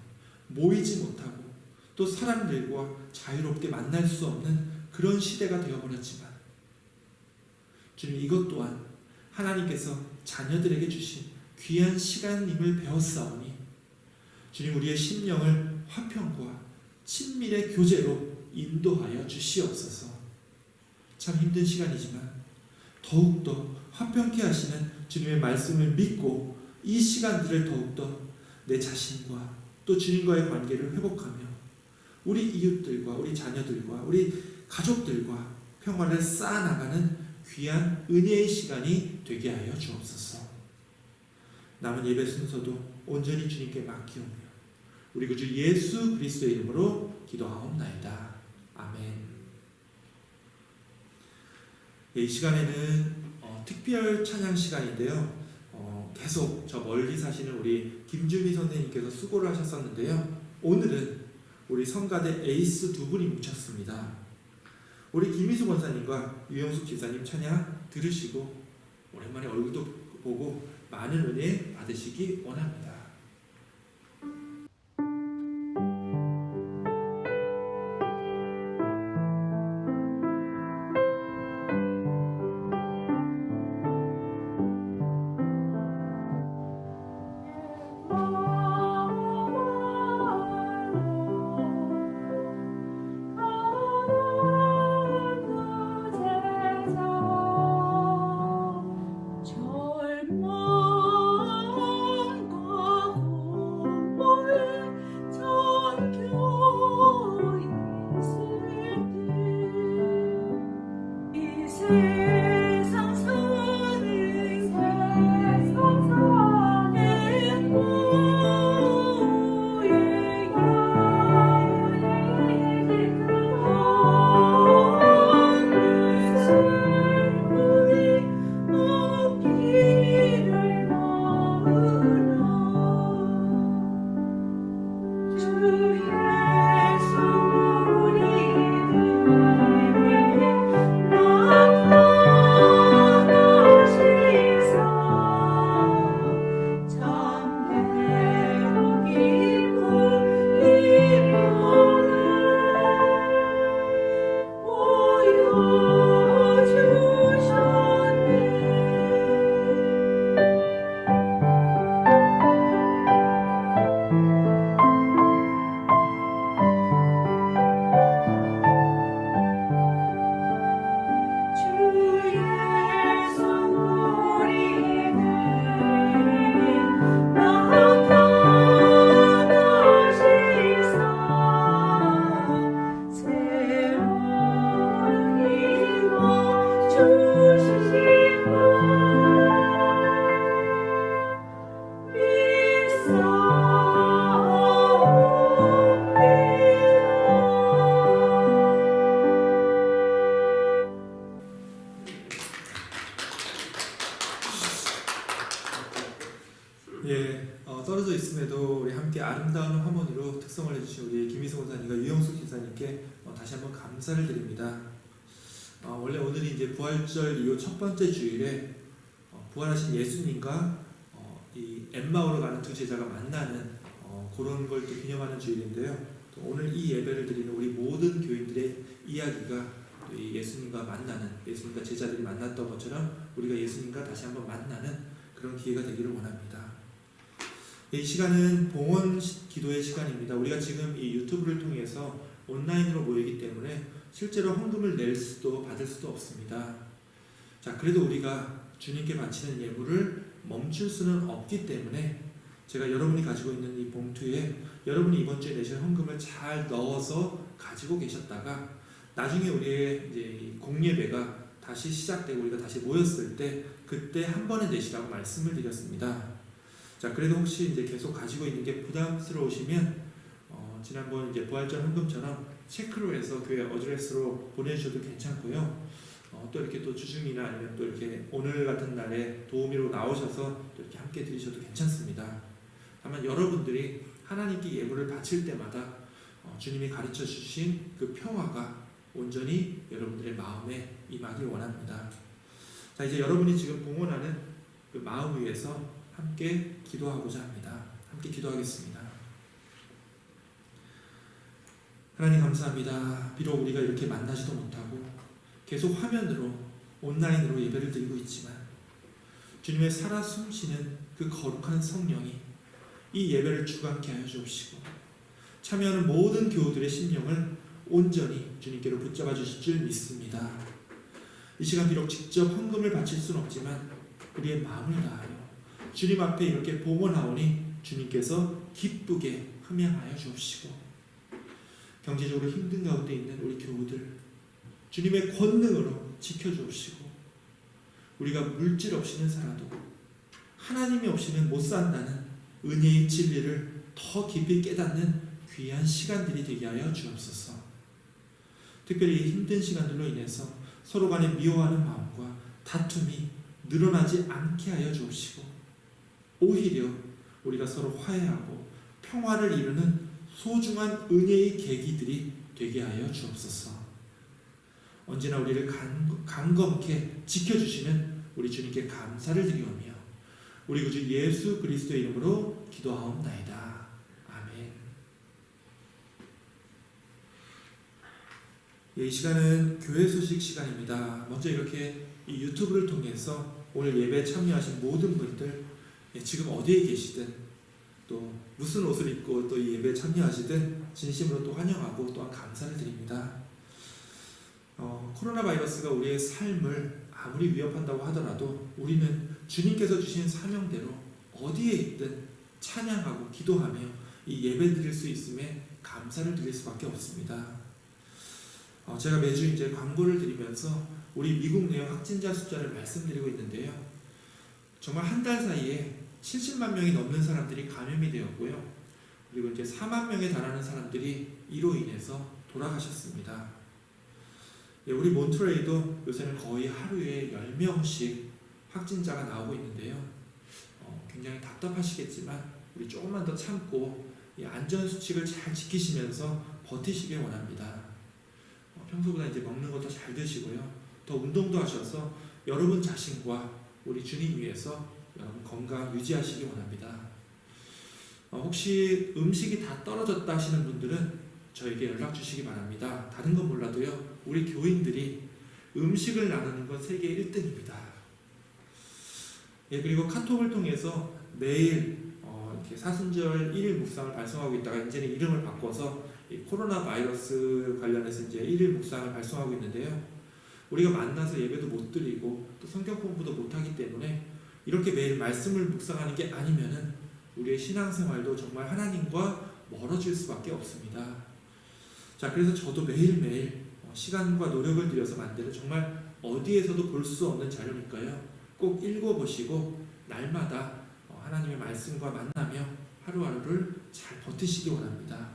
모이지 못하고 또 사람들과 자유롭게 만날 수 없는 그런 시대가 되어버렸지만 주님, 이것 또한 하나님께서 자녀들에게 주신 귀한 시간임을 배웠사오니 주님, 우리의 심령을 화평과 친밀의 교제로 인도하여 주시옵소서. 참 힘든 시간이지만 더욱더 화평케 하시는 주님의 말씀을 믿고 이 시간들을 더욱더 내 자신과 또 주님과의 관계를 회복하며 우리 이웃들과 우리 자녀들과 우리 가족들과 평화를 쌓아나가는 귀한 은혜의 시간이 되게 하여 주옵소서. 남은 예배 순서도 온전히 주님께 맡기오며 우리 구주 예수 그리스도의 이름으로 기도하옵나이다. 아멘. 이 시간에는 특별 찬양 시간인데요. 계속 저 멀리 사시는 우리 김주미 선생님께서 수고를 하셨었는데요. 오늘은 우리 성가대 에이스 두 분이 뭉쳤습니다. 우리 김희수 권사님과 유영숙 집사님 찬양 들으시고 오랜만에 얼굴도 보고 많은 은혜 받으시기 원합니다. 떨어져 있음에도 우리 함께 아름다운 화면으로 특성을 해주신 우리 김희수 권사님과 유영숙 집사님께 다시 한번 감사를 드립니다. 원래 오늘이 이제 부활절 이후 첫 번째 주일에 부활하신 예수님과 이 엠마오로 가는 두 제자가 만나는 그런 걸 또 기념하는 주일인데요. 또 오늘 이 예배를 드리는 우리 모든 교인들의 이야기가 또 이 예수님과 만나는, 예수님과 제자들이 만났던 것처럼 우리가 예수님과 다시 한번 만나는 그런 기회가 되기를 원합니다. 이 시간은 봉헌 기도의 시간입니다. 우리가 지금 이 유튜브를 통해서 온라인으로 모이기 때문에 실제로 헌금을 낼 수도 받을 수도 없습니다. 자, 그래도 우리가 주님께 바치는 예물을 멈출 수는 없기 때문에 제가 여러분이 가지고 있는 이 봉투에 여러분이 이번 주에 내신 헌금을 잘 넣어서 가지고 계셨다가 나중에 우리의 이제 공예배가 다시 시작되고 우리가 다시 모였을 때 그때 한 번에 내시라고 말씀을 드렸습니다. 자, 그래도 혹시 이제 계속 가지고 있는 게 부담스러우시면 지난번 이제 부활절 헌금처럼 체크로 해서 교회 어드레스로 보내주셔도 괜찮고요. 또 이렇게 또 주중이나 아니면 또 이렇게 오늘 같은 날에 도우미로 나오셔서 또 이렇게 함께 드리셔도 괜찮습니다. 다만 여러분들이 하나님께 예물을 바칠 때마다 주님이 가르쳐 주신 그 평화가 온전히 여러분들의 마음에 임하길 원합니다. 자, 이제 여러분이 지금 봉헌하는 그 마음 위에서 함께 기도하고자 합니다. 함께 기도하겠습니다. 하나님 감사합니다. 비록 우리가 이렇게 만나지도 못하고 계속 화면으로 온라인으로 예배를 드리고 있지만 주님의 살아 숨쉬는 그 거룩한 성령이 이 예배를 주관케 하여 주옵시고 참여하는 모든 교우들의 심령을 온전히 주님께로 붙잡아 주실 줄 믿습니다. 이 시간 비록 직접 헌금을 바칠 수는 없지만 우리의 마음을 다하여 주님 앞에 이렇게 봉헌하오니 주님께서 기쁘게 흠양하여 주옵시고 경제적으로 힘든 가운데 있는 우리 교우들 주님의 권능으로 지켜주옵시고 우리가 물질 없이는 살아도 하나님이 없이는 못 산다는 은혜의 진리를 더 깊이 깨닫는 귀한 시간들이 되게 하여 주옵소서. 특별히 이 힘든 시간들로 인해서 서로 간에 미워하는 마음과 다툼이 늘어나지 않게 하여 주옵시고 오히려 우리가 서로 화해하고 평화를 이루는 소중한 은혜의 계기들이 되게 하여 주옵소서. 언제나 우리를 강건케 지켜주시는 우리 주님께 감사를 드리오며 우리 구주 예수 그리스도의 이름으로 기도하옵나이다. 아멘. 이 시간은 교회 소식 시간입니다. 먼저 이렇게 이 유튜브를 통해서 오늘 예배에 참여하신 모든 분들 지금 어디에 계시든 또 무슨 옷을 입고 또 이 예배에 참여하시든 진심으로 또 환영하고 또한 감사를 드립니다. 코로나 바이러스가 우리의 삶을 아무리 위협한다고 하더라도 우리는 주님께서 주신 사명대로 어디에 있든 찬양하고 기도하며 이 예배 드릴 수 있음에 감사를 드릴 수밖에 없습니다. 제가 매주 이제 광고를 드리면서 우리 미국 내역 확진자 숫자를 말씀드리고 있는데요. 정말 한 달 사이에 70만 명이 넘는 사람들이 감염이 되었고요. 그리고 이제 4만 명에 달하는 사람들이 이로 인해서 돌아가셨습니다. 우리 몬트레이도 요새는 거의 하루에 10명씩 확진자가 나오고 있는데요. 굉장히 답답하시겠지만 우리 조금만 더 참고 이 안전수칙을 잘 지키시면서 버티시길 원합니다. 평소보다 이제 먹는 것도 잘 드시고요. 더 운동도 하셔서 여러분 자신과 우리 주님 위해서 여러분 건강 유지하시기 원합니다. 혹시 음식이 다 떨어졌다 하시는 분들은 저에게 연락 주시기 바랍니다. 다른 건 몰라도요. 우리 교인들이 음식을 나누는 건 세계 1등입니다. 그리고 카톡을 통해서 매일 이렇게 사순절 1일 묵상을 발송하고 있다가 이제는 이름을 바꿔서 코로나 바이러스 관련해서 이제 1일 묵상을 발송하고 있는데요. 우리가 만나서 예배도 못 드리고 또 성경 공부도 못 하기 때문에 이렇게 매일 말씀을 묵상하는 게 아니면은 우리의 신앙생활도 정말 하나님과 멀어질 수밖에 없습니다. 자, 그래서 저도 매일매일 시간과 노력을 들여서 만드는 정말 어디에서도 볼 수 없는 자료니까요. 꼭 읽어보시고 날마다 하나님의 말씀과 만나며 하루하루를 잘 버티시기 원합니다.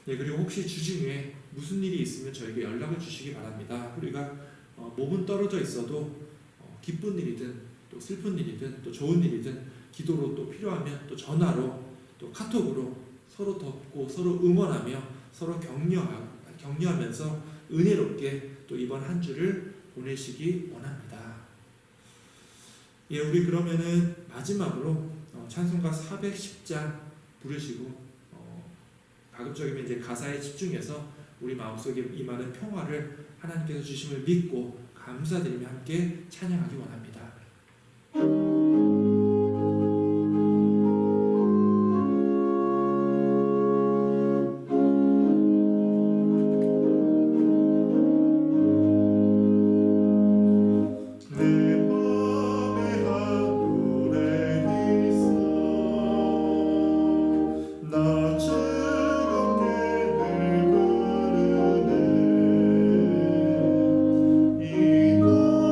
그리고 혹시 주중에 무슨 일이 있으면 저에게 연락을 주시기 바랍니다. 우리가 몸은 떨어져 있어도 기쁜 일이든 또 슬픈 일이든 또 좋은 일이든 기도로 또 필요하면 또 전화로 또 카톡으로 서로 돕고 서로 응원하며 서로 격려하면서 은혜롭게 또 이번 한 주를 보내시기 원합니다. 우리 그러면은 마지막으로 찬송가 410장 부르시고 가급적이면 이제 가사에 집중해서 우리 마음속에 임하는 평화를 하나님께서 주심을 믿고 감사드리며 함께 찬양하기 원합니다. 이 노래를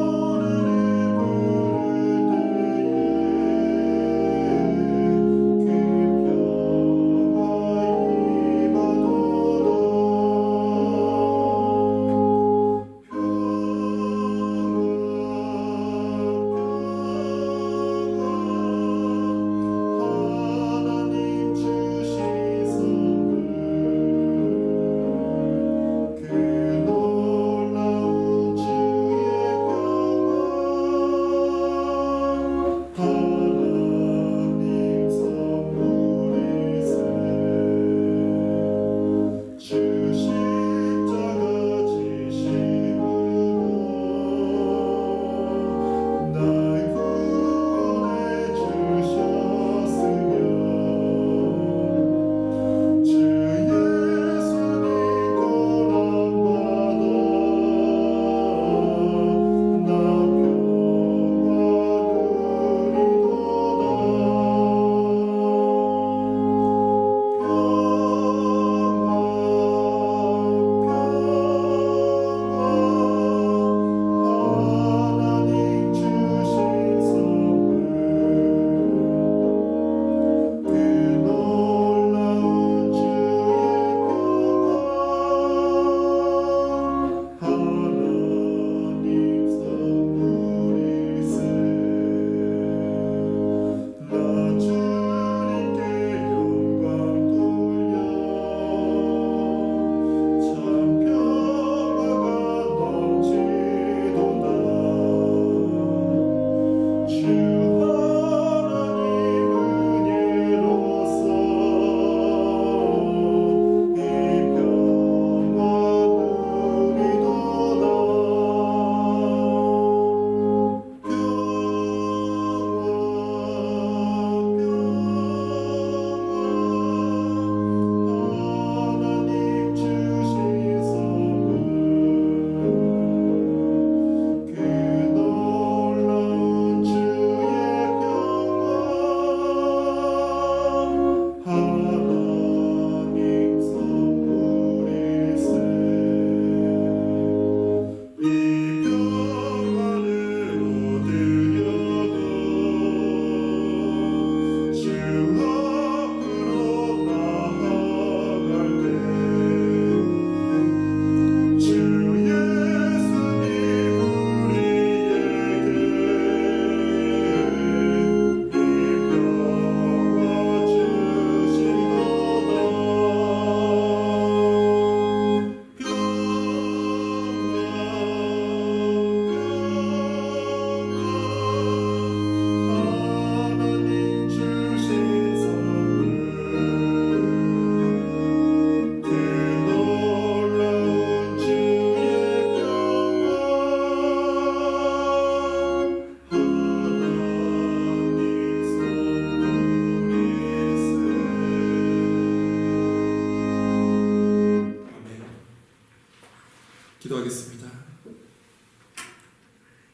기도하겠습니다.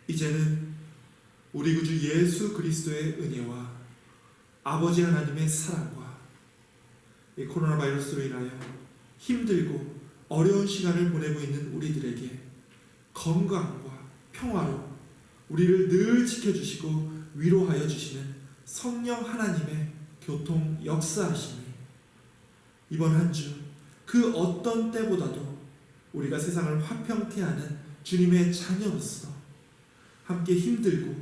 이제는 우리 구주 예수 그리스도의 은혜와 아버지 하나님의 사랑과 이 코로나 바이러스로 인하여 힘들고 어려운 시간을 보내고 있는 우리들에게 건강과 평화로 우리를 늘 지켜주시고 위로하여 주시는 성령 하나님의 교통 역사하심이 이번 한 주 그 어떤 때보다도 우리가 세상을 화평케 하는 주님의 자녀로서 함께 힘들고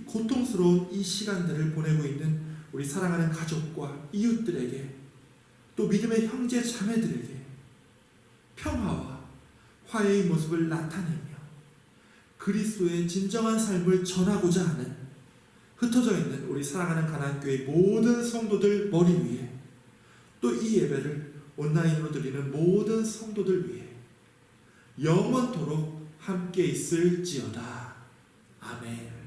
고통스러운 이 시간들을 보내고 있는 우리 사랑하는 가족과 이웃들에게 또 믿음의 형제 자매들에게 평화와 화해의 모습을 나타내며 그리스도의 진정한 삶을 전하고자 하는 흩어져 있는 우리 사랑하는 가나안교회 모든 성도들 머리 위에 또 이 예배를 온라인으로 드리는 모든 성도들 위해 영원토록 함께 있을지어다. 아멘.